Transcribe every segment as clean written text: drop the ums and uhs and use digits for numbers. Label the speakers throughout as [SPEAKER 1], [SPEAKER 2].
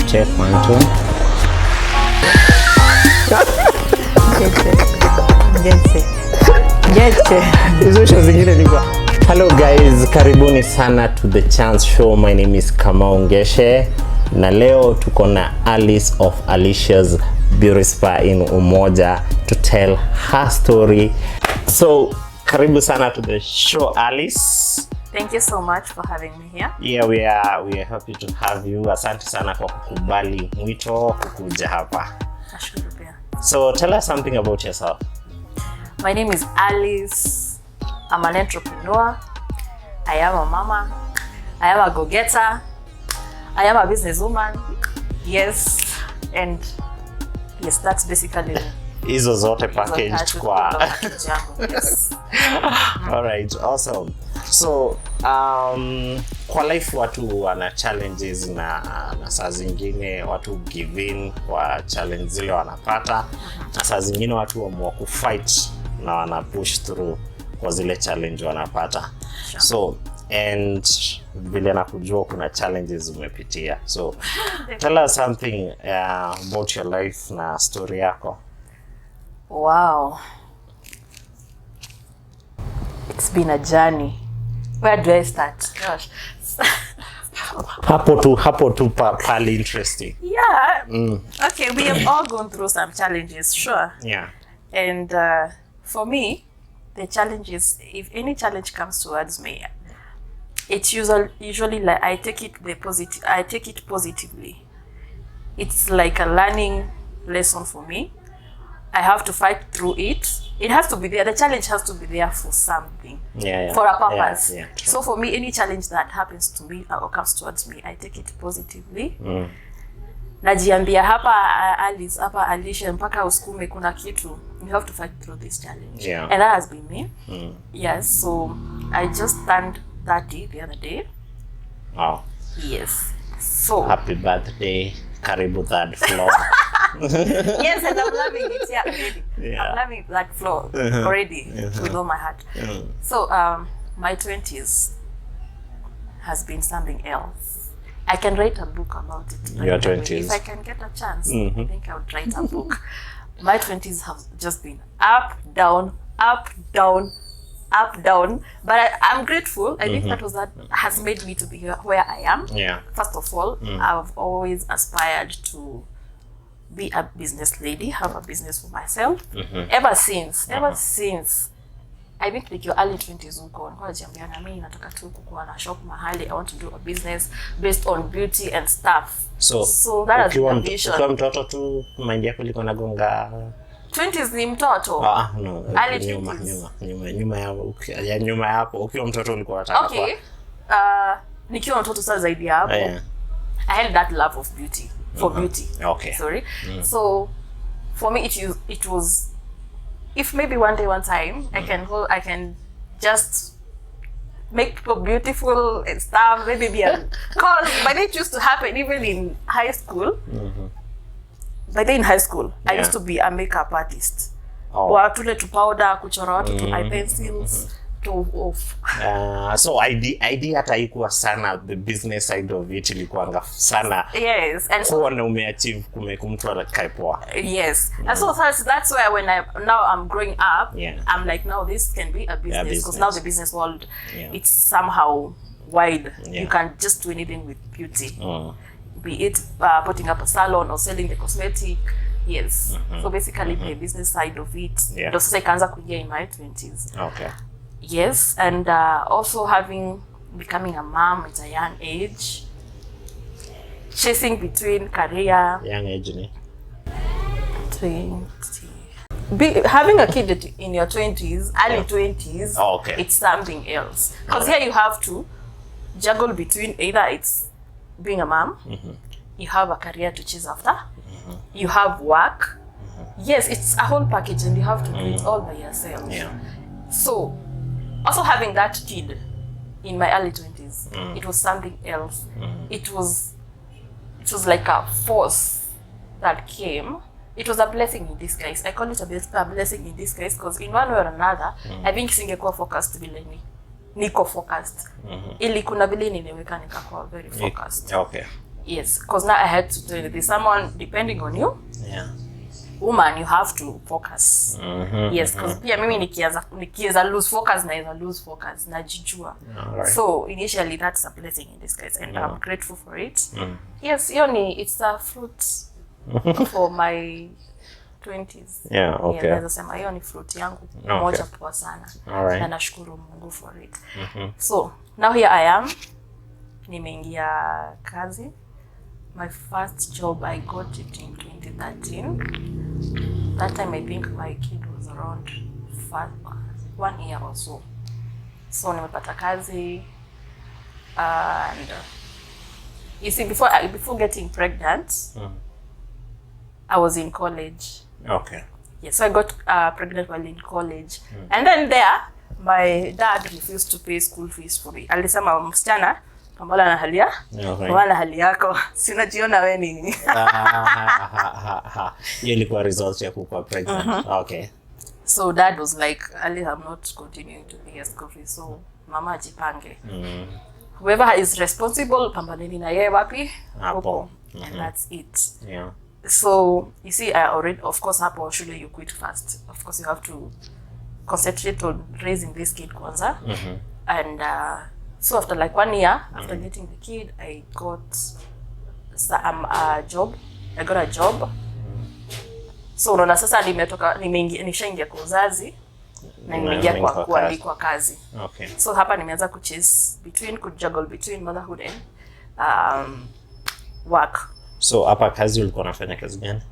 [SPEAKER 1] Check 1 2. Ngeche. Hizo show zingine ni kwa. Hello guys, karibuni sana to the Chance Show. My name is Kamau Ngeche. Na leo tuko na Alice of Alicia's Beauty Spa in Umoja to tell her story. So, karibu sana to the show, Alice.
[SPEAKER 2] Thank you so much for having me here.
[SPEAKER 1] Yeah, we are happy to have you. Asante sana kwa kukubali mwito kukuja hapa.
[SPEAKER 2] Nashukuru pia.
[SPEAKER 1] So, tell us something about yourself.
[SPEAKER 2] My name is Alice. I'm an entrepreneur. I am a mama. I am a go-getter. I am a businesswoman. Yes. And yes, that's basically
[SPEAKER 1] Hizo zote packaged kwa.
[SPEAKER 2] Yes.
[SPEAKER 1] All right, awesome. So, kwa life watu wana challenges na saa zingine watu give in kwa challenge zile wanapata, na saa zingine watu waamua kufight na wana push through kwa zile challenge wanapata.
[SPEAKER 2] Sure.
[SPEAKER 1] So, and vile nakujua kuna challenges umepitia. So, tell us something about your life na story yako.
[SPEAKER 2] Wow. It's been a journey. Where do I start? Gosh.
[SPEAKER 1] Hapo tu pali interesting.
[SPEAKER 2] Yeah. Okay, we have all gone through some challenges, sure.
[SPEAKER 1] Yeah.
[SPEAKER 2] And for me, the challenge is, if any challenge comes towards me, it's usually like I take it positively. It's like a learning lesson for me. I have to fight through it. It has to be there. The challenge has to be there for something.
[SPEAKER 1] Yeah.
[SPEAKER 2] For a purpose.
[SPEAKER 1] Yeah,
[SPEAKER 2] so for me, any challenge that happens to me or comes towards me, I take it positively. Najiambia hapa Alice, hapa Alicia, mpaka usukume kuna kitu. You have to fight through this challenge.
[SPEAKER 1] Yeah.
[SPEAKER 2] And that has been me. Yes, so I just turned 30 the other day.
[SPEAKER 1] Wow.
[SPEAKER 2] Yes. So
[SPEAKER 1] Happy birthday. Karibu third floor.
[SPEAKER 2] yes, and I'm loving it. Yeah, already.
[SPEAKER 1] Yeah.
[SPEAKER 2] I'm loving that floor already with all my heart. So my 20s has been something else. I can write a book about it.
[SPEAKER 1] Your 20s.
[SPEAKER 2] If I can get a chance, I think I would write a book. My 20s have just been up, down, up, down, up, down. But I'm grateful. I think that has made me to be where I am.
[SPEAKER 1] Yeah.
[SPEAKER 2] First of all, I've always aspired to be a business lady, have a business for myself. Ever since, I think like your early 20s uko nilikuwa najiambia na mimi nataka tu kuwa na shop mahali. I want to do a business based on beauty and stuff. So that has been a vision.
[SPEAKER 1] Ukiwa mtoto tu mind yako liko nagonga
[SPEAKER 2] 20s ni mtoto.
[SPEAKER 1] No.
[SPEAKER 2] Early
[SPEAKER 1] Nyuma hapo ukiwa mtoto ulikuwa unataka kwa.
[SPEAKER 2] Okay. Nikiwa mtoto sasa zaidi hapo.
[SPEAKER 1] Yeah.
[SPEAKER 2] I had that love of beauty. For beauty.
[SPEAKER 1] Okay.
[SPEAKER 2] Sorry. So for me it was, if maybe one day, one time, I can just make people beautiful and stuff, maybe be a cause. But it used to happen even in high school. But then in high school, I used to be a makeup artist. Tule to powder, kuchora watu to eye pencils.
[SPEAKER 1] So idea hata haikuwa sana the business side of it, ilikuwa sana.
[SPEAKER 2] Yes, and
[SPEAKER 1] so na umeachieve kumtu akae poa.
[SPEAKER 2] Yes. And so that's where when I'm growing up, I'm like, now this can be a business, because now the business world, it's somehow wide. You can just do anything with beauty. Be it putting up a salon or selling the cosmetic. Yes. So basically the business side of it. Just like I kuingia in my 20s.
[SPEAKER 1] Okay.
[SPEAKER 2] Yes, and also becoming a mom at a young age, chasing between career.
[SPEAKER 1] Young age, ne?
[SPEAKER 2] 20. Having a kid in your 20s, early 20s, it's something else. Because here you have to juggle between either it's being a mom, you have a career to chase after, you have work. Yes, it's a whole package and you have to do it all by yourself.
[SPEAKER 1] Yeah.
[SPEAKER 2] So, also having that kid in my early 20s, it was something else. It was like a force that came. It was a blessing in disguise. I call it a blessing in disguise because in one way or another, I think singekuwa focused vile niko focused. Ili kuna vile niliweka nikakuwa very focused.
[SPEAKER 1] Okay.
[SPEAKER 2] Yes, because now I had to tell you, there's someone depending on you.
[SPEAKER 1] Yeah.
[SPEAKER 2] Woman, you have to focus. Yes, because pia mimi nikianza lose focus najijua.
[SPEAKER 1] Right.
[SPEAKER 2] So initially that's a blessing in disguise, and I'm grateful for it. Yes, it's a fruit for my 20s.
[SPEAKER 1] Yeah, okay.
[SPEAKER 2] Naweza sema hiyo ni fruit yangu moja poa sana.
[SPEAKER 1] Alright.
[SPEAKER 2] Na nashukuru Mungu for it. So now here I am, nimeingia kazi. My first job, I got it in 2013. That time I think my kid was around 1 year or so. So nimepata kazi, and you see, before getting pregnant, I was in college.
[SPEAKER 1] Okay.
[SPEAKER 2] Yes, so I got pregnant while in college. And then there, my dad refused to pay school fees for me. Alisema msichana, pambana na hali ya, pambana na hali yako. Sinajiona wewe ni.
[SPEAKER 1] Hiyo ilikuwa result ya kuwa pregnant. Okay.
[SPEAKER 2] So dad was like, Ali, I'm not continuing to pay school fees. So mama ajipange. Whoever is responsible, pambaneni na yeye wapi? Hapo. And that's it.
[SPEAKER 1] Yeah.
[SPEAKER 2] So you see, I already, of course, hapo shule you quit fast. Of course, you have to concentrate on raising this kid kwanza. And so after like 1 year, after getting the kid, I got a job. I got a job. So unaona sasa nishaingia kwa uzazi na nimeingia kwa kuandikwa kazi.
[SPEAKER 1] Okay.
[SPEAKER 2] So hapa nimeanza kujuggle between motherhood and work.
[SPEAKER 1] So hapa kazi ulikuwa unafanya kazi gani?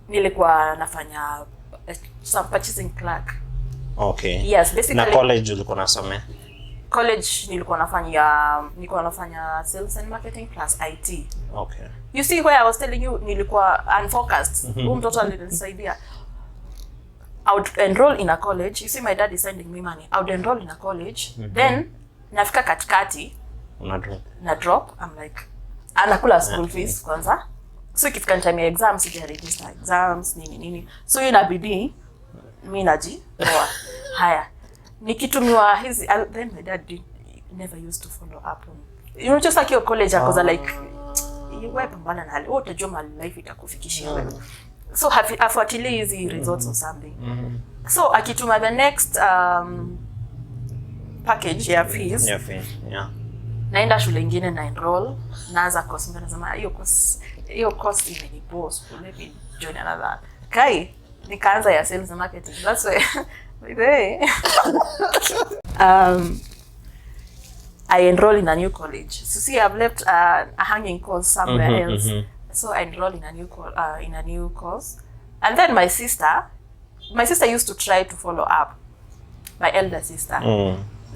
[SPEAKER 2] Nilikuwa nafanya some purchasing clerk.
[SPEAKER 1] Okay.
[SPEAKER 2] Yes, basically.
[SPEAKER 1] Na college ulikuwa unasomea?
[SPEAKER 2] College nilikuwa nafanya sales and marketing plus IT.
[SPEAKER 1] Okay.
[SPEAKER 2] You see where I was telling you nilikuwa unfocused. Mtoto alinisaidia. I would enroll in a college. You see, my dad is sending me money. I would enroll in a college. Then nafika katikati na drop. I'm like, anakula school fees kwanza. So ikifika time ya exams, sija register exams nini. So hiyo inabidi mimi najitoa. Haya. Nikitumiwa hizi, then my dad never used to follow up on. You know, just like your college because like wewe pambana na hali utajua mali life itakufikishia wewe. So afuatilie hizi results or something. So akituma the next package ya fees.
[SPEAKER 1] Yeah.
[SPEAKER 2] Naenda shule nyingine na enroll, naanza course, mbona nasema hiyo course imeniboss, let me join another. Kai nikaanza ya sales and marketing. That's why I enroll in a new college. So see, I've left a hanging course somewhere else. So I enroll in a new course. And then my sister used to try to follow up. My elder sister.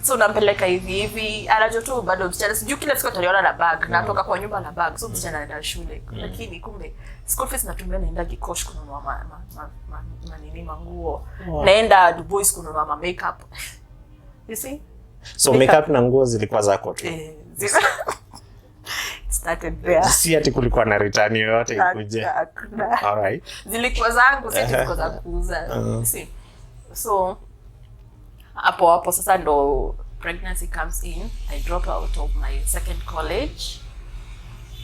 [SPEAKER 2] So nampeleka hivi anajua tu bado msichana sijui kila siku ataliona na bag na atoka kwa nyumba na bag, so msichana anaenda shule. Lakini kumbe school fees natumia naenda Gikosh kununua manguo. Naenda Dubois kununua makeup. You see?
[SPEAKER 1] So makeup na nguo zilikuwa zako tu.
[SPEAKER 2] Started there.
[SPEAKER 1] Si ati kulikuwa na return yoyote ikuje. Alright.
[SPEAKER 2] Zilikuwa zangu, si zilikuwa za kuuza. See. So hapo sasa ndo pregnancy comes in. I drop out of my second college.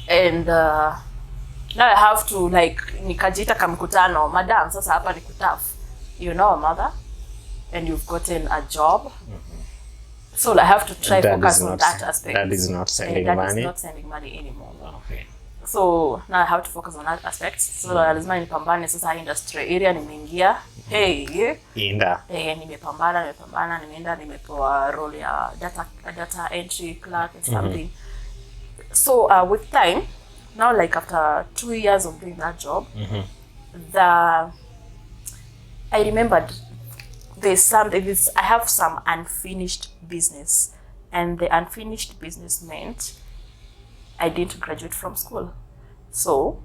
[SPEAKER 2] And now I have to like nikajita kamkutano, madam sasa hapa ni kutafu. You know, mother, and you've gotten a job. So I have to try focus on that aspect.
[SPEAKER 1] That is not sending money.
[SPEAKER 2] That is not sending money anymore. Okay. So now I have to focus on that aspect. So lazima nipambane sasa industry area nimeingia. Nimepambana nimeenda nimepewa role ya data entry clerk and something. So with time, now like after 2 years of doing that job, I remembered I have some unfinished business, and the unfinished business meant I didn't graduate from school. So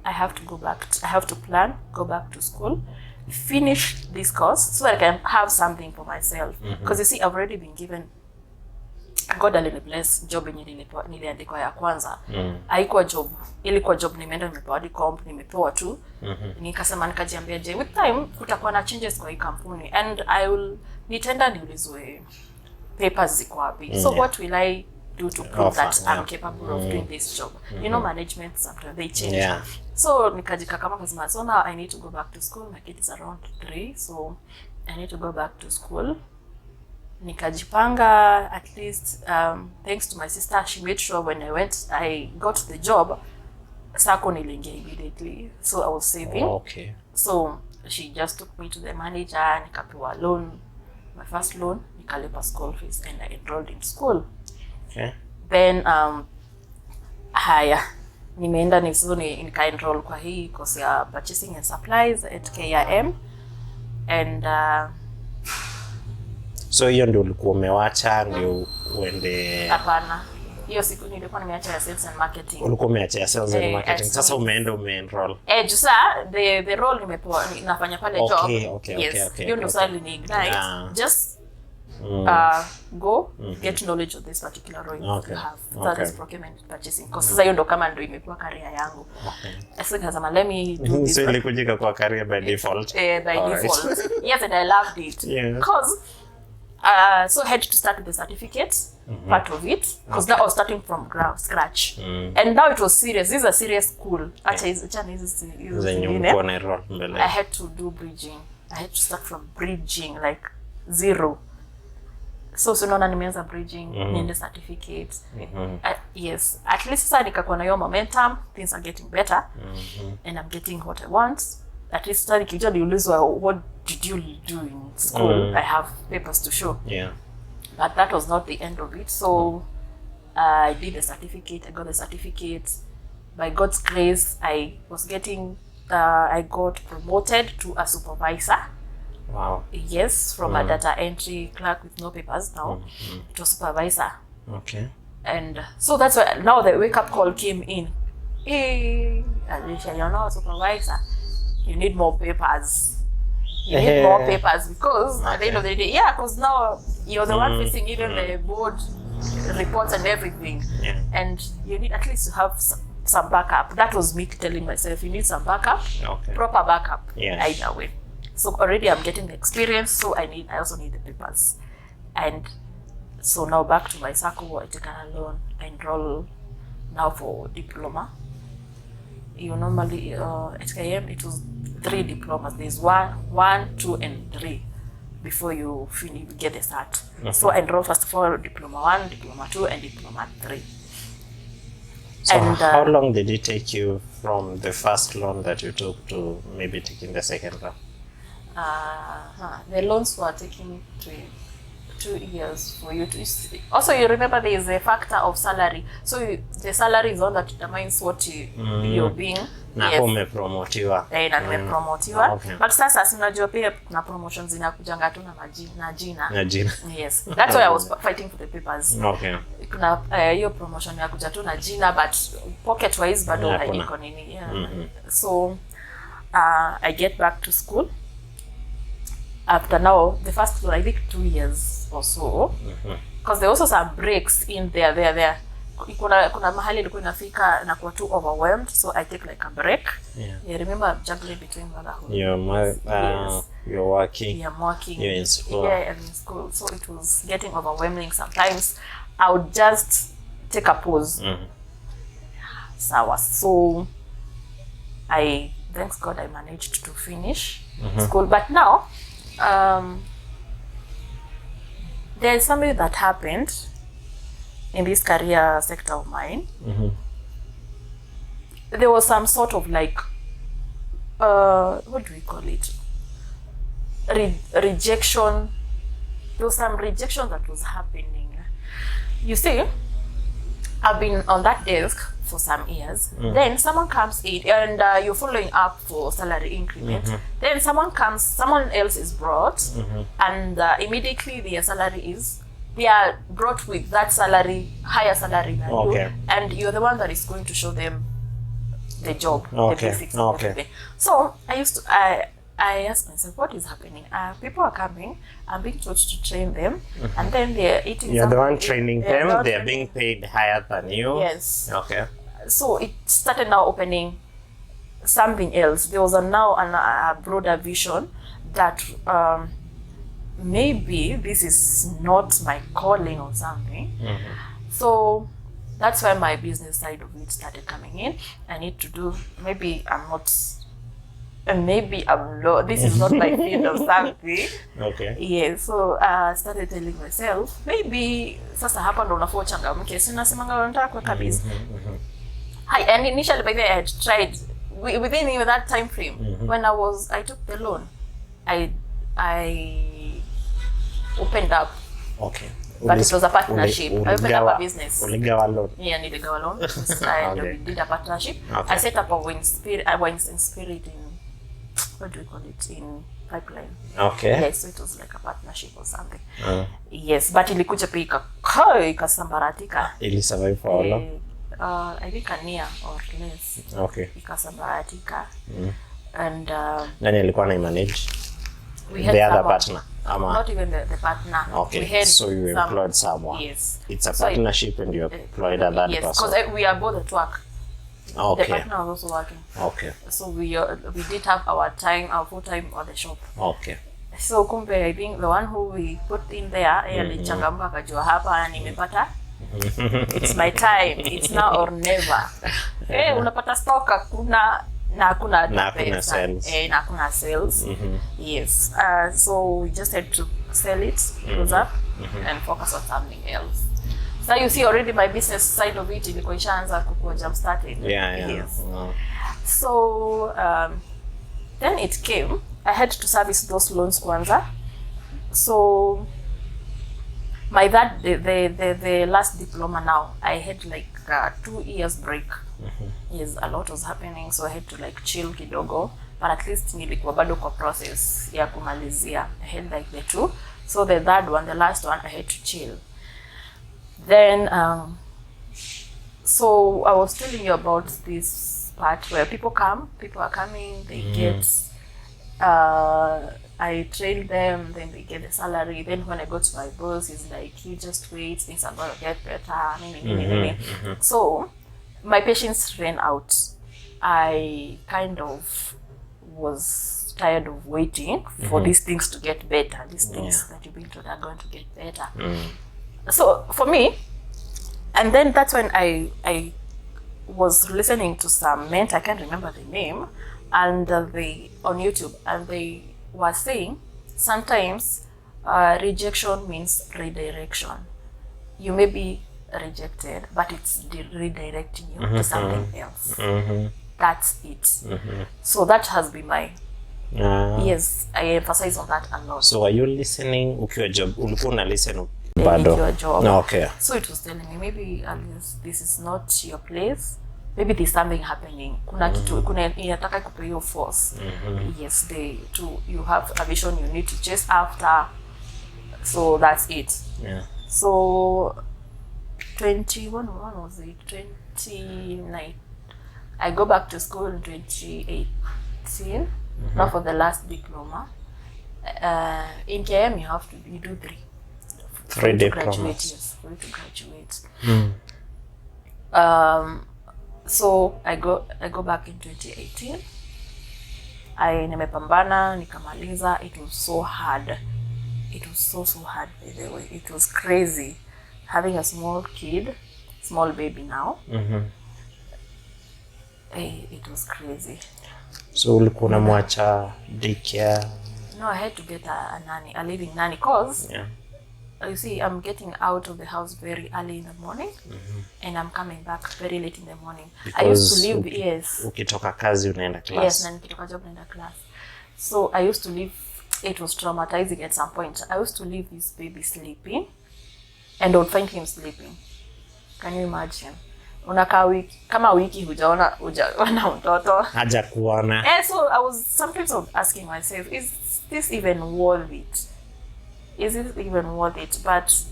[SPEAKER 2] I have to go back to school, finish this course so that I can have something for myself. Because you see, I've already been given, God alinibless job yenye niliandikwa ya kwanza. Haikuwa job, ilikuwa job nimeenda nimepewa hadi comp, nimepewa tu. Nikasema nikajiambia je, with time kutakuwa na changes kwa hii kampuni and nitaenda niulizwe papers ziko wapi. So what will I do to prove that
[SPEAKER 1] yeah.
[SPEAKER 2] I'm capable of doing this job. You know, management sometimes they change.
[SPEAKER 1] Yeah.
[SPEAKER 2] So nikajikakama kasema, so now I need to go back to school. My kid is around 3, so I need to go back to school. Nikajipanga, at least thanks to my sister, she made sure when I got the job, sako nilingia immediately, so I was saving.
[SPEAKER 1] Okay.
[SPEAKER 2] So she just took me to the manager, nikapewa loan, my first loan, nikalipa school fees, and I enrolled in school.
[SPEAKER 1] Okay.
[SPEAKER 2] Then haya nimeenda nika enroll kwa hii course ya purchasing and supplies at KIM, and
[SPEAKER 1] so hiyo ndio ulikuwa umewacha ndio uende?
[SPEAKER 2] Hapana, hiyo siku nilikuwa nimeacha ya sales and marketing.
[SPEAKER 1] Ulikuwa umeacha ya sales and marketing, sasa umeenda umeenroll?
[SPEAKER 2] Jusa the role nimepewa nafanya pale job.
[SPEAKER 1] Okay.
[SPEAKER 2] Hiyo ndio sali ni ignite. Just go get knowledge of this particular role you have. That is procurement purchasing. Because sasa hiyo ndo kama ndo imekuwa career yangu. Sasa nikasema let me do this.
[SPEAKER 1] So ilikujika kwa career by default?
[SPEAKER 2] By default. Yes, and I loved it. Because so I had to start with the certificate part of it, because now I was starting from scratch. And now it was serious. This is a serious school. I had to do bridging. I had to start from bridging, like zero. So unaona nimeanza bridging, niende certificate. Yes, at least sasa nikakuwa na hiyo momentum, things are getting better, and I'm getting what I want. At least sasa nikija niulizwa what did you do in school, I have papers to show. But that was not the end of it. So I did the certificate, I got the certificate. By God's grace, I got promoted to a supervisor.
[SPEAKER 1] Wow.
[SPEAKER 2] Yes, from a data entry clerk with no papers now to a supervisor.
[SPEAKER 1] Okay.
[SPEAKER 2] And so that's why now the wake-up call came in. Hey, Alicia, you're now a supervisor. You need more papers. You need more papers, because at the end of the day, because now you're the one facing even the board reports and everything. And you need at least to have some backup. That was me telling myself, you need some backup, proper backup, either way. So already I'm getting the experience, so I also need the papers. And so now back to my circle, I take a loan, I enroll now for diploma. You normally, at KM, it was 3 diplomas. There's 1, 2, and 3 before you finish, you get the cert. So I enroll first of all diploma 1, diploma 2, and diploma 3.
[SPEAKER 1] So and how long did it take you from the first loan that you took to maybe taking the second one?
[SPEAKER 2] The loans were taking 2 years for you to. Also, you remember there is a factor of salary. So the salary is one that determines what you're being.
[SPEAKER 1] Na umepromotiwa.
[SPEAKER 2] Na nimepromotiwa. But sasa sinajua pia na promotions inakujanga tu na jina. Yes. That's why I was fighting for the papers. Kuna hiyo promotion inakuja tu na jina, but pocket wise bado haiko nini. So I get back to school. After now, the first, I think 2 years or so, because there are also some breaks in there. Kuna mahali ilikuwa inafika na kuwa too overwhelmed, so I take like a break. You remember juggling between motherhood.
[SPEAKER 1] You're working.
[SPEAKER 2] I'm working.
[SPEAKER 1] You're in school.
[SPEAKER 2] I'm in school, so it was getting overwhelming. Sometimes I would just take a pause. So thanks God, I managed to finish school. But now, there's something that happened in this career sector of mine. There was some sort of like, what do we call it? Rejection. There was some rejection that was happening. You see, I've been on that desk for some years. Then someone comes in and you're following up for salary increment. Then someone else is brought, and immediately their salary they are brought with that higher salary than you, and you're the one that is going to show them the job, the basics of everything. So I asked myself, what is happening? People are coming, I'm being taught to train them, and then they're eating.
[SPEAKER 1] You're the one training them, they're being paid higher than you.
[SPEAKER 2] Yes. So it started now opening something else. There was now a broader vision that maybe this is not my calling or something. So that's where my business side of it started coming in. I need to do, maybe I'm not, this is not my field or something.
[SPEAKER 1] Okay.
[SPEAKER 2] Yeah, so I started telling myself, maybe sasa hapa ndo unafaa uchangamke. Sina semanga unataka kuweka business. And initially by the way, I had tried within that time frame when I took the loan. I opened up.
[SPEAKER 1] Okay.
[SPEAKER 2] But it was a partnership. I opened up a business.
[SPEAKER 1] Uligawa loan.
[SPEAKER 2] Yeah, I needed a loan. And we did a partnership.
[SPEAKER 1] Okay.
[SPEAKER 2] I set up a wines and spirit in, what do we call it, in pipeline.
[SPEAKER 1] Okay.
[SPEAKER 2] Yes, so it was like a partnership or something. Yes, but ilikuja pia ikasambaratika.
[SPEAKER 1] Ili survive for how long?
[SPEAKER 2] I think a year or less.
[SPEAKER 1] Okay.
[SPEAKER 2] Ikasambaratika. And
[SPEAKER 1] nani alikuwa na manage?
[SPEAKER 2] We had
[SPEAKER 1] the other partner.
[SPEAKER 2] Not even the partner.
[SPEAKER 1] Okay.
[SPEAKER 2] We had
[SPEAKER 1] so you employed someone.
[SPEAKER 2] Yes.
[SPEAKER 1] It's a partnership and you employed a third
[SPEAKER 2] yes,
[SPEAKER 1] person.
[SPEAKER 2] because we are both at work.
[SPEAKER 1] Okay.
[SPEAKER 2] The partner was also working.
[SPEAKER 1] Okay.
[SPEAKER 2] So we did have our full time at the shop.
[SPEAKER 1] Okay.
[SPEAKER 2] So kumbe, I think the one who we put in there, alichangamka akajua hapa nimepata. It's my time. It's now or never. Unapata stock hakuna na hakuna
[SPEAKER 1] sales.
[SPEAKER 2] Na hakuna sales. Yes. So we just had to sell it, close up, and focus on something else. So you see already my business side of it ilikuwa ishaanza kukua jump started.
[SPEAKER 1] Yeah.
[SPEAKER 2] Yes. So then it came. I had to service those loans kwanza. So the last diploma now, I had like 2 years break. Yes, a lot was happening, so I had to like chill kidogo, but at least nilikuwa bado kwa process ya kumalizia. I had like the 2, so the third one, the last one, I had to chill. Then so I was telling you about this part where people are coming, they get I train them, then they get the salary. Then when I go to my boss, he's like, you just wait, things are going to get better. So my patience ran out. I kind of was tired of waiting for these things to get better. These things that you've been told are going to get better. So for me, and then that's when I was listening to some mentor, I can't remember the name, and they on YouTube, and they were saying sometimes rejection means redirection. You may be rejected, but it's redirecting you to something else. That's it. So that has been my yes, I emphasize on that a lot.
[SPEAKER 1] So are you listening ukiwa job? Ulikuwa una listen
[SPEAKER 2] bado? Job.
[SPEAKER 1] No, okay.
[SPEAKER 2] So it was telling me, maybe Alice, this is not your place. Maybe there's something happening. Kuna kitu, kuna inataka kupe your force. Yes, you have a vision you need to chase after. So that's it.
[SPEAKER 1] Yeah.
[SPEAKER 2] So 21 was it? 29. I go back to school in 2018. Not for the last diploma. In KM you do 3
[SPEAKER 1] diplomas.
[SPEAKER 2] Yes, for you to graduate. So I go back in 2018. Nimepambana, nikamaliza. It was so hard. It was so hard, by the way. It was crazy having a small baby now. It was crazy.
[SPEAKER 1] So ulikuwa unamwacha daycare?
[SPEAKER 2] No, I had to get a living nanny, cause you see, I'm getting out of the house very early in the morning, and I'm coming back very late in the morning.
[SPEAKER 1] Because
[SPEAKER 2] I used to leave, yes.
[SPEAKER 1] Ukitoka kazi unaenda class.
[SPEAKER 2] Yes, na nikitoka job naenda class. So I used to leave. It was traumatizing at some point. I used to leave this baby sleeping, and I would find him sleeping. Can you imagine? Unakaa kama wiki hujaona mtoto.
[SPEAKER 1] Haja kuona.
[SPEAKER 2] And so I was sometimes asking myself, is this even worth it? Is it even worth it? But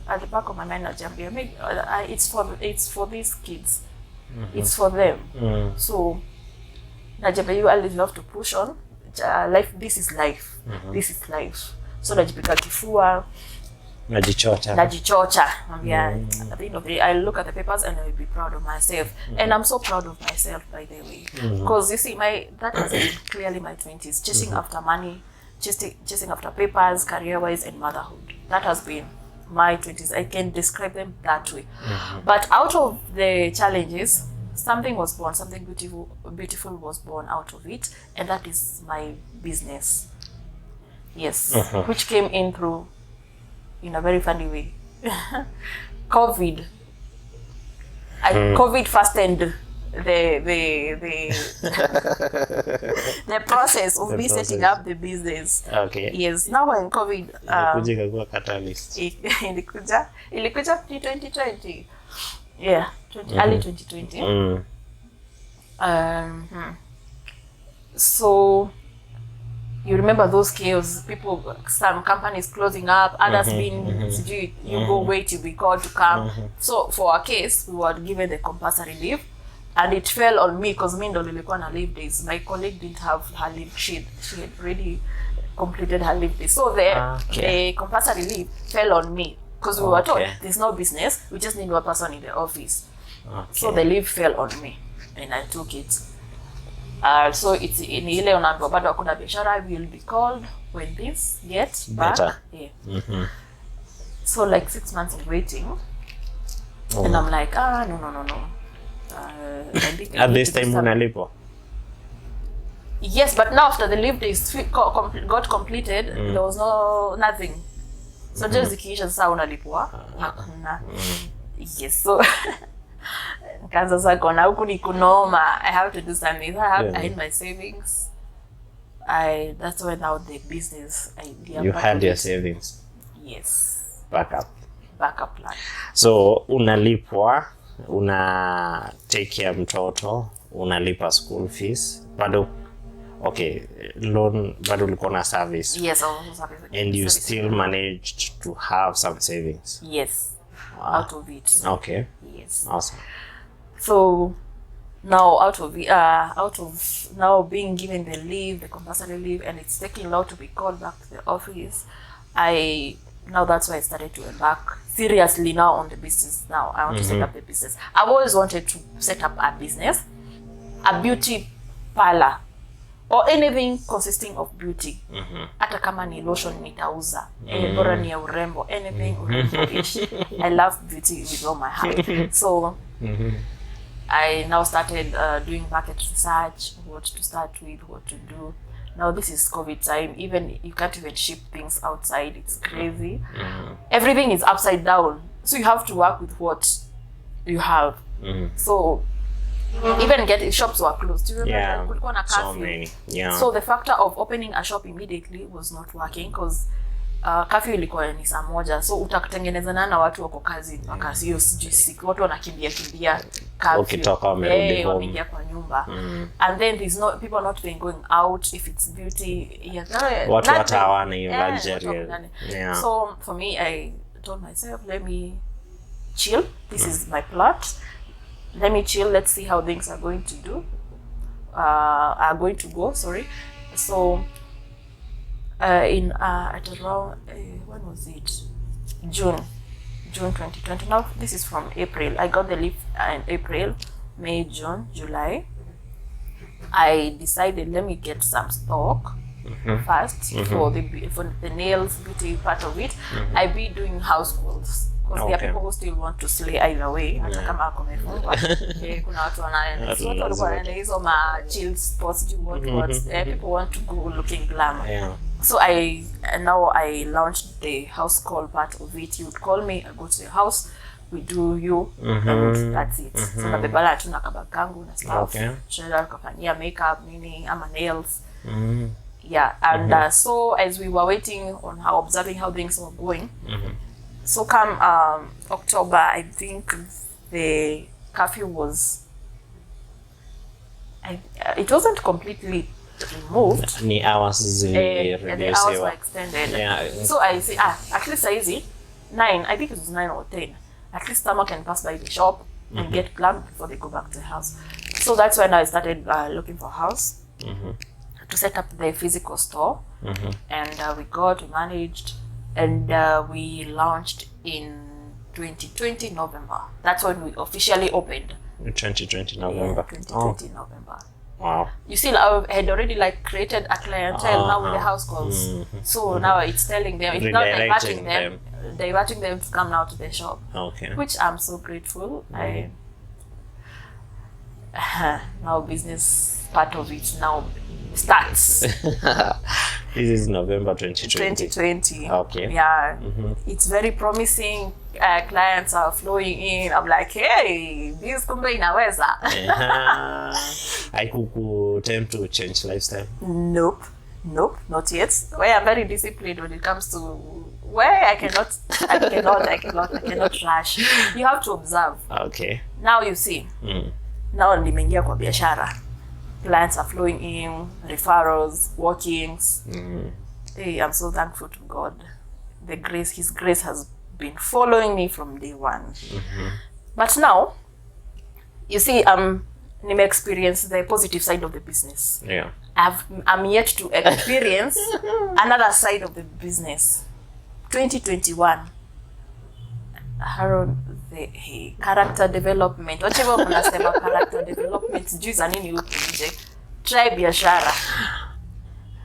[SPEAKER 2] at the back of my mind, maybe it's for these kids. It's for them. So you always have to push on. Life. This is life. This is life. So najipika kifua. Najichocha. At the end of the day, I look at the papers and I will be proud of myself. And I'm so proud of myself, by the way. Because you see, that has been clearly my 20s, chasing after money, chasing after papers, career-wise, and motherhood. That has been my 20s. I can describe them that way. But out of the challenges, something was born, something beautiful was born out of it, and that is my business. Yes, which came in through, in a very funny way. COVID. COVID fastened the process of me setting up the business.
[SPEAKER 1] Okay.
[SPEAKER 2] Yes. Now when COVID
[SPEAKER 1] Ilikuja catalyst.
[SPEAKER 2] ilikuja 2020. Yeah, early 2020. So you remember those chaos, people, some companies closing up, others being, you go wait, you be called to come. So for our case, we were given the compulsory leave, and it fell on me because me ndo nilikuwa na leave days. My colleague didn't have her leave. She had already completed her leave days. So the compulsory leave fell on me because we were told there's no business, we just need one person in the office. So the leave fell on me and I took it. So it's in ile unaambiwa bado hakuna biashara, will be called when things get better. So like 6 months of waiting, and I'm like, no.
[SPEAKER 1] At this time unalipo?
[SPEAKER 2] Yes, but now after the leave days got completed, there was nothing. So just zikiisha sasa unalipwa. Hakuna. Yes, so kaza sasa kona huku ni kunoma. I have to do something. I had my savings. That's when now the business idea.
[SPEAKER 1] You had your savings.
[SPEAKER 2] Yes. Backup plan.
[SPEAKER 1] So unalipwa, una take care mtoto, unalipa school fees, bado loan, bado ulikuwa na service.
[SPEAKER 2] Yes, also service.
[SPEAKER 1] And you still managed to have some savings.
[SPEAKER 2] Yes. Out of it.
[SPEAKER 1] Okay.
[SPEAKER 2] Yes.
[SPEAKER 1] Awesome.
[SPEAKER 2] So now out of now being given the leave, the compulsory leave, and it's taking long to be called back to the office, now that's why I started to embark seriously now on the business. Now I want to set up the business. I've always wanted to set up a business, a beauty parlor, or anything consisting of beauty. Hata kama ni lotion nitauza, bora ni ya urembo, anything urembo. I love beauty with all my heart. So I now started doing market research, what to start with, what to do. Now this is COVID time. Even you can't even ship things outside. It's crazy. Everything is upside down. So you have to work with what you have. So even shops were closed. Do you remember? Kulikuwa na curfew.
[SPEAKER 1] So many.
[SPEAKER 2] So the factor of opening a shop immediately was not working because curfew ilikuwa ni saa moja. So utakutengenezana na watu wako kazi wakati hiyo sijui siku watu wanakimbia curfew.
[SPEAKER 1] Ukitoka wamerudi home.
[SPEAKER 2] Wameingia kwa nyumba. And then there's people not even going out if it's beauty.
[SPEAKER 1] Watu hata hawana hiyo luxury.
[SPEAKER 2] So for me, I told myself, let me chill. This is my plot. Let me chill. Let's see how things are going to go. Sorry. So at around when was it? June 2020. Now this is from April. I got the leave in April, May, June, July. I decided let me get some stock first for the nails beauty part of it. I be doing house calls because there are people who still want to slay either way. Hata kama ako mefungwa. Kuna watu wanaenda. So watu walikuwa wanaenda hizo ma chill spots, people want to go looking glam. So I launched the house call part of it. You would call me, I go to your house, we do you, and that's it. So na bebala tuna kabakangu na stuff. Shela kafanyia makeup, nini, ama nails. And so as we were waiting on observing how things were going, so come October, I think the curfew was, it wasn't completely removed.
[SPEAKER 1] Ni hours
[SPEAKER 2] the hours were extended. So I say, at least easy 9, I think it was 9 or 10. At least someone can pass by the shop and get glam before they go back to the house. So that's when I started looking for a house to set up the physical store. And we managed, and we launched in 2020 November. That's when we officially opened.
[SPEAKER 1] 2020 November.
[SPEAKER 2] 2020 November.
[SPEAKER 1] Wow.
[SPEAKER 2] You see, I had already created a clientele now with the house calls. So now it's telling them, it's not diverting them. diverting them to come now to the shop.
[SPEAKER 1] Okay.
[SPEAKER 2] Which I'm so grateful. Now business part of it now starts.
[SPEAKER 1] This is November 2020.
[SPEAKER 2] 2020.
[SPEAKER 1] Okay.
[SPEAKER 2] Yeah. It's very promising. Clients are flowing in. I'm like, hey, this kumbe inaweza.
[SPEAKER 1] Haikuku tempt to change lifestyle?
[SPEAKER 2] Nope, not yet. Where I'm very disciplined when it comes to where I cannot rush. You have to observe.
[SPEAKER 1] Okay.
[SPEAKER 2] Now you see. Now nimeingia kwa biashara. Clients are flowing in, referrals, walk-ins. Hey, I'm so thankful to God. His grace has been following me from day one. But now, you see, nime experience the positive side of the business.
[SPEAKER 1] Yeah.
[SPEAKER 2] I'm yet to experience another side of the business. 2021. Harold, the character development. Whatever mnasema character development, sijui za nini huku nje. Try biashara.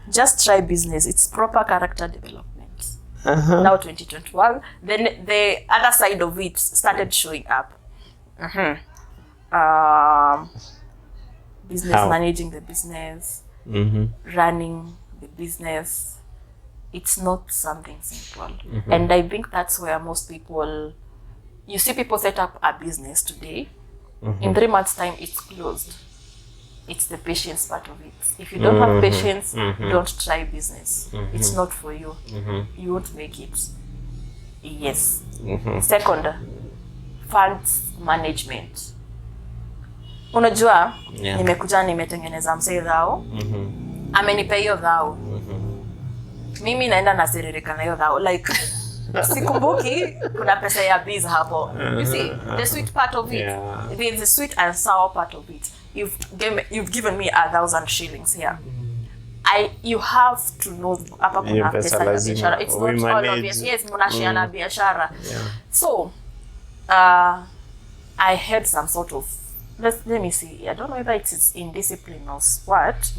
[SPEAKER 2] Just try business. It's proper character development. Now 2021, then the other side of it started showing up. Business,
[SPEAKER 1] How?
[SPEAKER 2] managing the business, running the business. It's not something simple. And I think that's where most people, you see people set up a business today, in 3 months time it's closed. It's the patience part of it. If you don't have patience, don't try business. It's not for you. You won't make it. Yes. Second, funds management. Unajua, nimekuja nimetengeneza msee dhao. Amenipa hiyo dhao. Mimi naenda naserereka na hiyo dhao. Like, sikumbuki kuna pesa ya biz hapo. You see, the sweet part of it.
[SPEAKER 1] Yeah.
[SPEAKER 2] There's the sweet and sour part of it. You've given me 1,000 shillings here. You have to know hapa kuna pesa ya biashara. It's not all of it. Yes, mnashiana biashara. So, I had some sort of, let me see. I don't know whether it is indiscipline or what.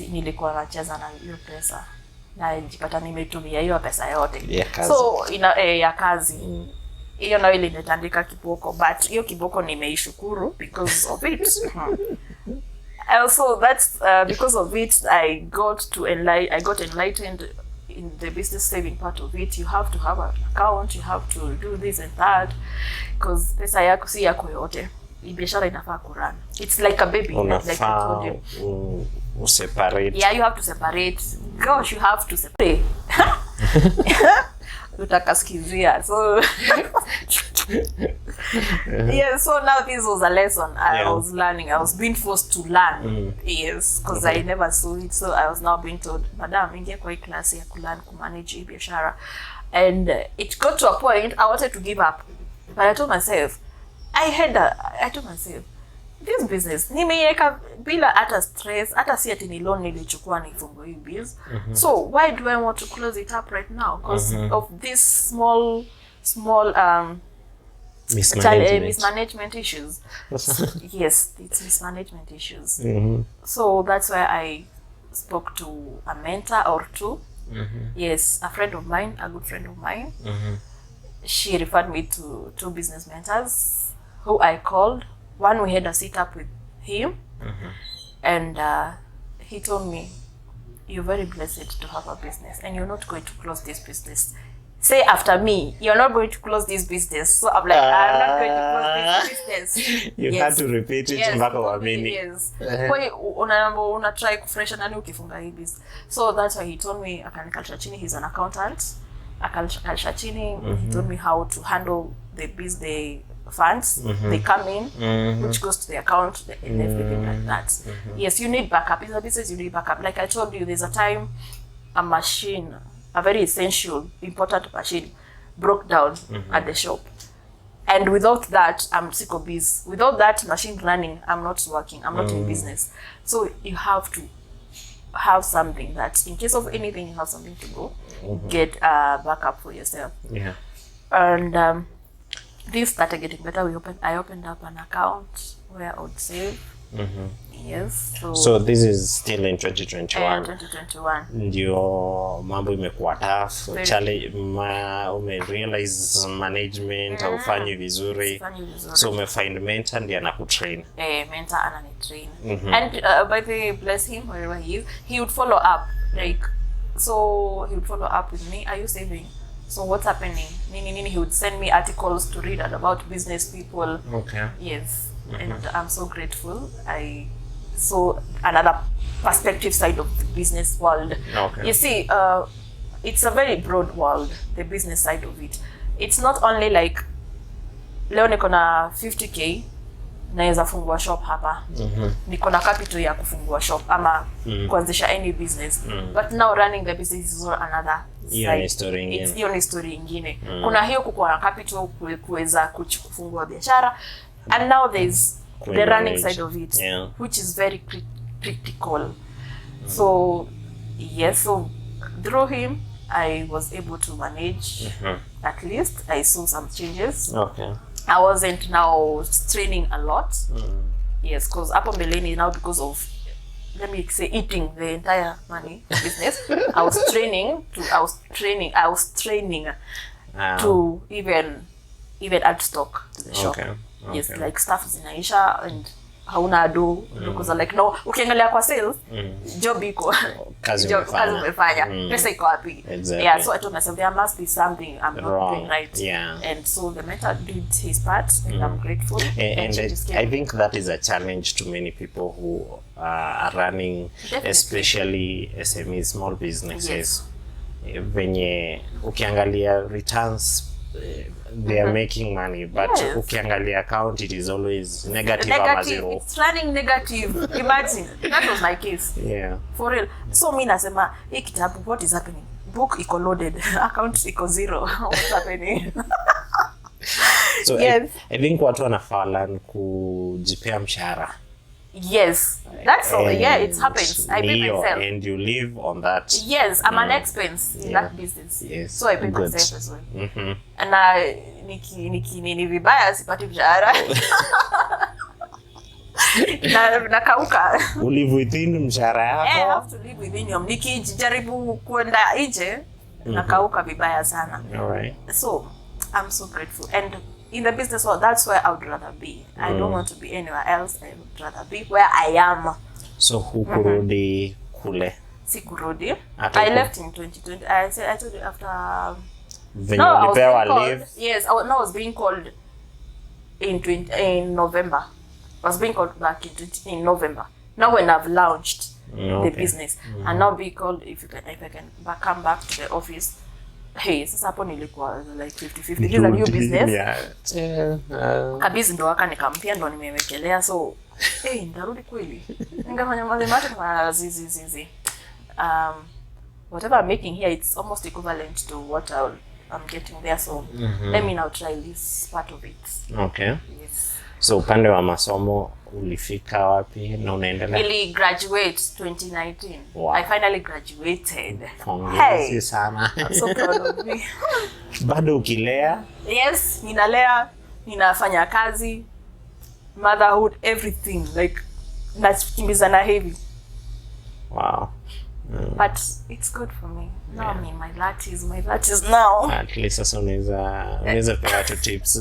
[SPEAKER 2] Nilikuwa nacheza na hiyo pesa. Na jipata nimetumia hiyo pesa yote. So ya kazi. Hiyo nayo ilinitandika kiboko, but hiyo kiboko nimeishukuru because of it. Also, that's because of it I got enlightened in the business saving part of it. You have to have an account, you have to do this and that, because pesa yako si yako yote. Biashara inafaa kurun. It's like a baby, like I told you.
[SPEAKER 1] Separate.
[SPEAKER 2] Yeah, you have to separate. Gosh, you have to separate. Utakaskizia. So yeah, so now this was a lesson I was learning. I was being forced to learn. Yes, because I never saw it. So I was now being told, Madam, ingia kwa hii klasi ya kulearn kumanage biashara. And it got to a point I wanted to give up. But I told myself, this business nimeiweka bila hata stress, hata si ati ni loan nilichukua nifungue hii biz. So why do I want to close it up right now? Because of this small mismanagement issues. Yes, it's mismanagement issues. So that's why I spoke to a mentor or two. Yes, a friend of mine, a good friend of mine. She referred me to two business mentors who I called. One, we had a sit up with him, and he told me, "You're very blessed to have a business, and you're not going to close this business. Say after me, you're not going to close this business." So I'm like, I'm not going to close this business.
[SPEAKER 1] You had to repeat it mpaka uamini.
[SPEAKER 2] Yes. Una try kufresha nani ukifunga hii business. So that's why he told me, akanikalisha chini, he's an accountant. Akanikalisha chini, he told me how to handle the funds. They come in, which goes to the account and everything like that. Yes, you need backup. In the business, you need backup. Like I told you, there's a time a machine, a very essential, important machine, broke down at the shop. And without that, I'm sick of biz. Without that machine running, I'm not working. I'm not in business. So you have to have something that, in case of anything, you have something to go get a backup for yourself.
[SPEAKER 1] Yeah.
[SPEAKER 2] And this started getting better. I opened up an account where I would save. Yes.
[SPEAKER 1] So this is still in 2021.
[SPEAKER 2] 2021.
[SPEAKER 1] Ndio mambo imekuwa tough. Challenge umerealize management haufanyi vizuri. So umefind mentor ndiye anakutrain.
[SPEAKER 2] Mentor ananitrain. And by the way, bless him wherever he is, he would follow up. Like, so he would follow up with me. Are you saving? So what's happening? Nini, he would send me articles to read about business people.
[SPEAKER 1] Okay.
[SPEAKER 2] Yes. And I'm so grateful. I saw another perspective side of the business world.
[SPEAKER 1] Okay.
[SPEAKER 2] You see, it's a very broad world, the business side of it. It's not only like leo niko na 50k naweza fungua shop hapa. Niko na capital ya kufungua shop ama kuanzisha any business. But now running the business is another side. It's hiyo story ingine. Kuna hiyo kukuwa na capital kuweza kufungua biashara. And now there's the running side of it, which is very critical. So yes, so through him I was able to manage. At least I saw some changes.
[SPEAKER 1] Okay.
[SPEAKER 2] I wasn't now straining a lot. Yes, because up on Beleni now, because of, let me say, eating the entire money business, I was training to even add stock to the shop. Okay. Yes, like stuff zinaisha and hauna do because like no ukiangalia kwa sales job iko kazi umefanya pesa iko wapi. Yeah, so I told myself there must be something I'm not doing right. And so the mentor did his part and I'm grateful.
[SPEAKER 1] And I think that is a challenge to many people who are running especially SME small businesses. Venye ukiangalia returns they are making money, but ukiangalia account it is always negative or zero.
[SPEAKER 2] It's running negative. Imagine that was my case. For real. So mimi nasema hii kitabu, what is happening? Book iko loaded, account iko zero. What's happening?
[SPEAKER 1] So I think watu wanafaa kujipea mshahara.
[SPEAKER 2] Yes, that's all. Yeah, it happens. I pay myself.
[SPEAKER 1] And you live on that.
[SPEAKER 2] Yes, I'm an expense in that business.
[SPEAKER 1] Yes.
[SPEAKER 2] So I pay myself as well. And niki vibaya sipati mshahara. Nakauka.
[SPEAKER 1] You live within mshahara yako.
[SPEAKER 2] I have to live within your. Nikijaribu kwenda nje nakauka vibaya sana.
[SPEAKER 1] All right.
[SPEAKER 2] So I'm so grateful. And in the business world, that's where I would rather be. I don't want to be anywhere else. I would rather be where I am.
[SPEAKER 1] So hukurudi kule?
[SPEAKER 2] Sikurudi. I left in 2020. I told you after. Yes, I was being called in November. I was being called back in November. Now when I've launched the business, and now be called if I can come back to the office. Hey, sasa hapo nilikuwa like 50-50. This is a new business. Kabisa ndo waka nikampia ndo nimewekelea, so ndarudi kweli. Ningafanya mathematics na zizi. Whatever I'm making here, it's almost equivalent to what I'm getting there, so let me now try this part of it.
[SPEAKER 1] Okay.
[SPEAKER 2] Yes.
[SPEAKER 1] So upande wa masomo ulifika wapi na unaendelea?
[SPEAKER 2] Nili graduate 2019.
[SPEAKER 1] Wow.
[SPEAKER 2] I finally graduated.
[SPEAKER 1] Pongezi sana.
[SPEAKER 2] I'm so proud of me.
[SPEAKER 1] Bado ukilea?
[SPEAKER 2] Yes, ninalea, ninafanya kazi, motherhood, everything. Like, nakimbizana heavy.
[SPEAKER 1] Wow.
[SPEAKER 2] But it's good for me. Now I'm in my latches now.
[SPEAKER 1] At least sasa unaweza pewa tu tips.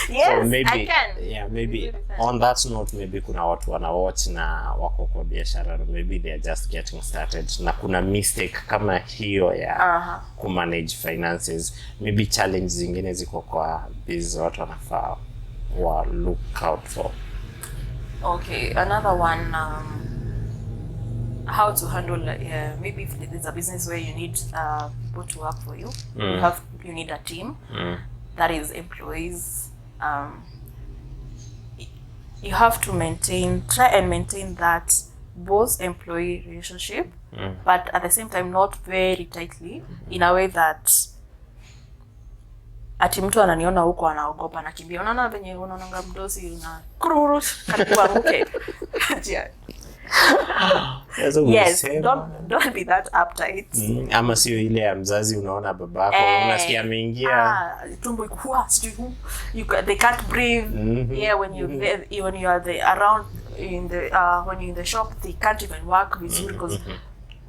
[SPEAKER 2] Yes,
[SPEAKER 1] so maybe,
[SPEAKER 2] I can.
[SPEAKER 1] Yeah, maybe on that note, maybe kuna watu wana watch na wako kwa biashara, maybe they are just getting started. Na kuna mistake kama hiyo ya kumanage finances. Maybe challenge zingine ziko kwa business watu wanafaa wa look out for.
[SPEAKER 2] Okay, another one, how to handle maybe if there's a business where you need people to work for you. You need a team that is employees. You have to try and maintain that both employee relationship, but at the same time not very tightly, in a way that ati mtu ananiona huko anaogopa nakimbia. Unaona venye unaonanga mdosi na kururu kanianguke. Yes, don't be that uptight.
[SPEAKER 1] Ama sio ile ya mzazi unaona babako unasikia ameingia
[SPEAKER 2] tumbo iko sijui they can't breathe. Yeah, when you are around in the when you're in the shop, they can't even work with you because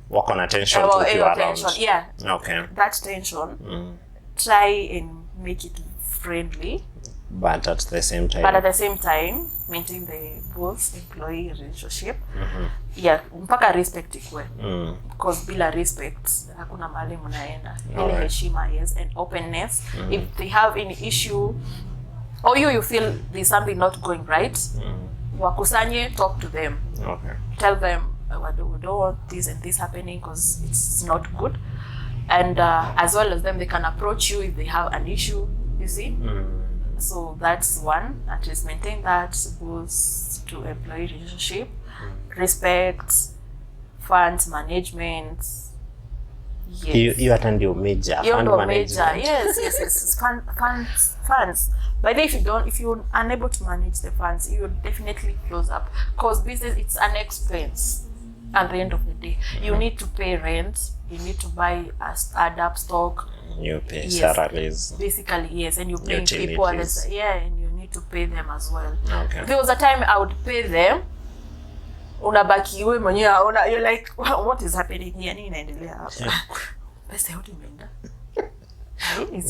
[SPEAKER 1] work on attention to you around.
[SPEAKER 2] Yeah.
[SPEAKER 1] Okay.
[SPEAKER 2] That tension. Try and make it friendly.
[SPEAKER 1] But at the same time,
[SPEAKER 2] maintain the both employee relationship. Yeah, mpaka respect ikwe. Because bila respect, hakuna mahali mnaenda. Ile heshima, yes, and openness. If they have any issue, or you feel there's something not going right, wakusanye, talk to them.
[SPEAKER 1] Okay.
[SPEAKER 2] Tell them, we don't want this and this happening because it's not good. And as well as them, they can approach you if they have an issue, you see. So that's one, at least maintain that goes to employee relationship, respect, funds management.
[SPEAKER 1] Yes. You attend your major fund management.
[SPEAKER 2] Yes. Funds. But if you're unable to manage the funds, you definitely close up. Because business, it's an expense at the end of the day. You need to pay rent, you need to buy a startup stock.
[SPEAKER 1] You pay salaries.
[SPEAKER 2] Basically, yes, and you pay people, and you need to pay them as well.
[SPEAKER 1] Okay.
[SPEAKER 2] There was a time I would pay them. Unabaki wewe mwenyewe you're like, what is happening here? Nini inaendelea hapa? Pesa yote imeenda.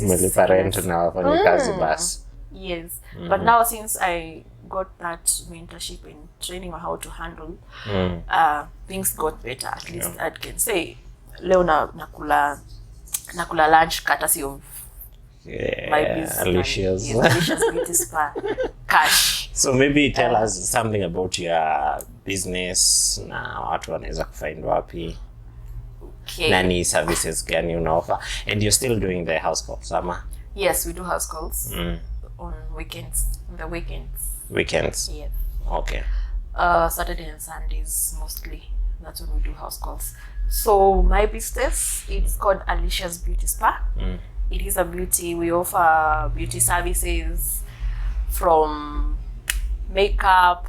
[SPEAKER 1] Umelipa rent na wafanyakazi basi.
[SPEAKER 2] Yes. But now since I got that mentorship and training on how to handle, things got better. At least I can say, leo nakula lunch courtesy of my business.
[SPEAKER 1] Alicia's.
[SPEAKER 2] Alicia's Beauty Spa. Cash.
[SPEAKER 1] So maybe tell us something about your business na watu wanaweza kufind wapi.
[SPEAKER 2] Okay.
[SPEAKER 1] Nani services gani unaoffer? And you're still doing the house calls, ama?
[SPEAKER 2] Yes, we do house calls on weekends. On the weekends.
[SPEAKER 1] Weekends?
[SPEAKER 2] Yes.
[SPEAKER 1] Okay.
[SPEAKER 2] Saturday and Sundays mostly. That's when we do house calls. So my business, it's called Alicia's Beauty Spa. It is a beauty. We offer beauty services from makeup,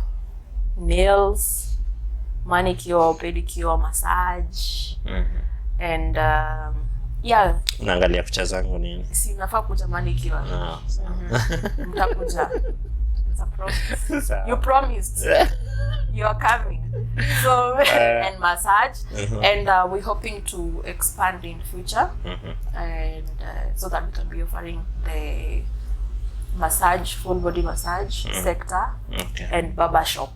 [SPEAKER 2] nails, manicure, pedicure, massage, and
[SPEAKER 1] Unaangalia picha zangu nini?
[SPEAKER 2] Si nafaa kuja manicure. Mtakuja. It's a promise. You promised. You are coming. So and massage, and we're hoping to expand in future, and so that we can be offering the massage, full body massage sector, and barber shop.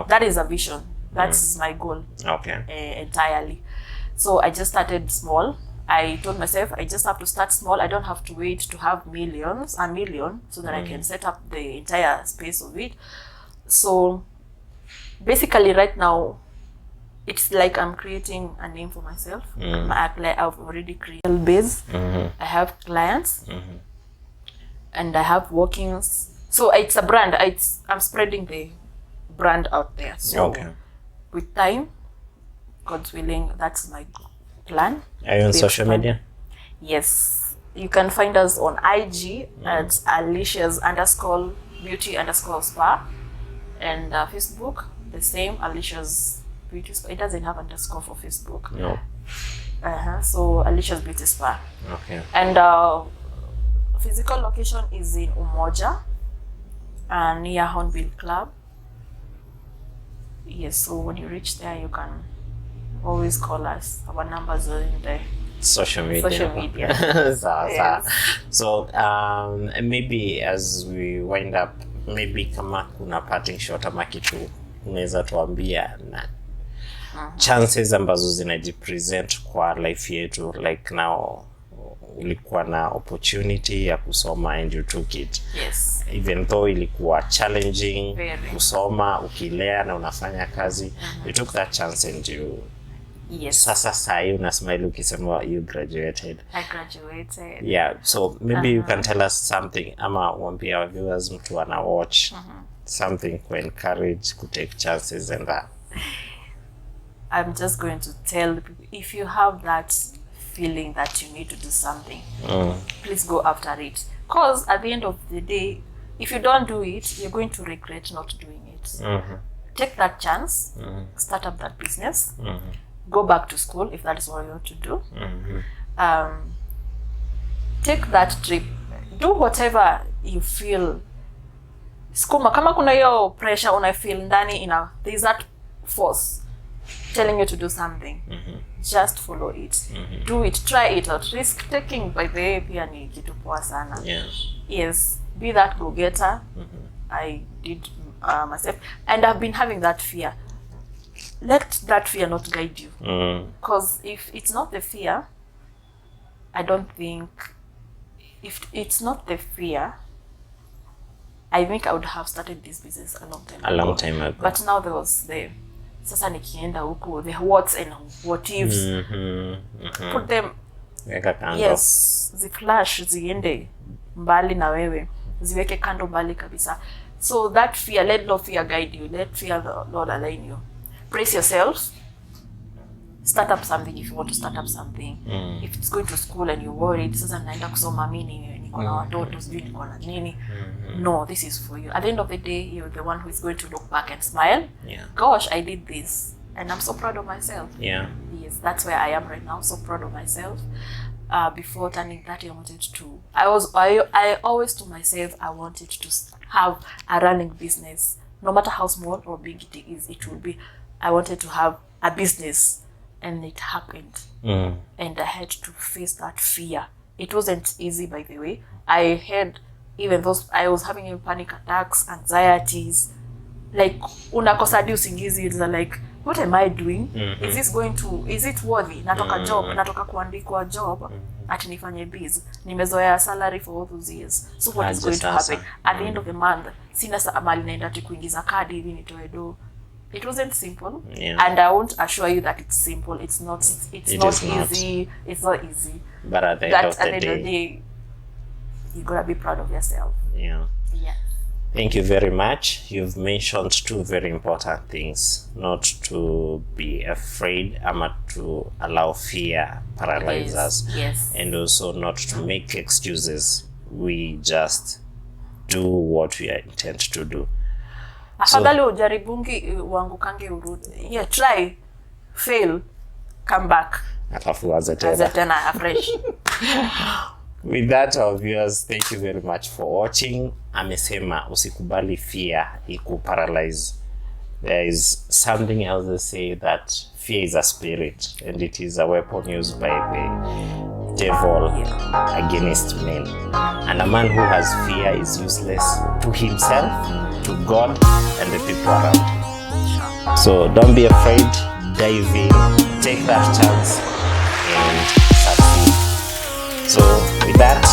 [SPEAKER 2] That is a vision. That's my goal. Entirely. So I just started small. I told myself I just have to start small. I don't have to wait to have a million, so that I can set up the entire space of it. So basically right now, it's like I'm creating a name for myself. I've already created a base. I have clients, and I have workings. So it's a brand. I'm spreading the brand out there. So with time, God's willing, that's my plan.
[SPEAKER 1] Are you on social media?
[SPEAKER 2] Yes. You can find us on IG at Alicia's _beauty_spa, and Facebook the same, Alicia's Beauty Spa. It doesn't have underscore for Facebook.
[SPEAKER 1] No.
[SPEAKER 2] So Alicia's Beauty Spa.
[SPEAKER 1] Okay.
[SPEAKER 2] And physical location is in Umoja, near Hornbill Club. Yes, so when you reach there, you can always call us. Our numbers are in the
[SPEAKER 1] social media. So maybe as we wind up, maybe kama kuna parting shot ama kitu unaweza tuambia na chances ambazo zinajipresent kwa life yetu, like now ulikuwa na opportunity ya kusoma and you took it.
[SPEAKER 2] Yes.
[SPEAKER 1] Even though ilikuwa challenging,
[SPEAKER 2] kusoma
[SPEAKER 1] ukilea na unafanya kazi, you took that chance and you sasa sai una smile ukisema you graduated.
[SPEAKER 2] I graduated.
[SPEAKER 1] Yeah, so maybe you can tell us something ama uambie our viewers mtu ana watch something to encourage to take chances and that.
[SPEAKER 2] I'm just going to tell people, if you have that feeling that you need to do something, please go after it. Because at the end of the day, if you don't do it, you're going to regret not doing it. Take that chance, start up that business, go back to school if that is what you want to do. Take that trip, do whatever you feel skuma. Kama kuna hiyo pressure una feel ndani, there is that force telling you to do something. Just follow it. Do it, try it out. Risk taking, by the way, pia ni kitu poa sana. Yes, be that go-getter. I did myself, and I've been having that fear. Let that fear not guide you, because if it's not the fear, I don't think, if it's not the fear, I think I would have started this business a long time ago. But now there was the sasa nikienda huko, the what's and what ifs, put them, yes, ziflash ziende mbali na wewe, ziweke kando mbali kabisa. So that fear, let no fear guide you, let fear the Lord align you. Brace yourself. Start up something if you want to start up something. If it's going to school and you're worried, sasa naenda kusoma mimi, niko na watoto, sijui niko na nini. No, this is for you. At the end of the day, you're the one who is going to look back and smile. Gosh, I did this, and I'm so proud of myself. Yes, that's where I am right now. So proud of myself. Before turning 30, I always told myself I wanted to have a running business, no matter how small or big it is. It will be. I wanted to have a business, and it happened. And I had to face that fear. It wasn't easy, by the way. I had I was having panic attacks, anxieties, like unakosa hadi usingizi. It's like, what am I doing? Is it worthy? Natoka kuandikwa job, ati nifanye biz. Nimezoea salary for all those years. So what is going to happen? At the end of the month, sina mali naenda ati kuingiza kadi hivi nitoe do. It wasn't simple, and I won't assure you that it's simple. It's not easy. It's not easy. But at the end of the day, you gotta be proud of yourself. Yeah. Thank you very much. You've mentioned two very important things: not to be afraid, ama to allow fear paralyze us, and also not to make excuses. We just do what we intend to do. Afadhali ujaribungi uangukange urudi. Try, fail, come back. Atafu anza tena afresh. With that, our viewers, thank you very much for watching. Amesema usikubali fear ikuparalyze. There is something else they say, that fear is a spirit, and it is a weapon used by the devil against men. And a man who has fear is useless to himself, to God, and the people around him. So don't be afraid, dive in, take that chance, and succeed. So with that,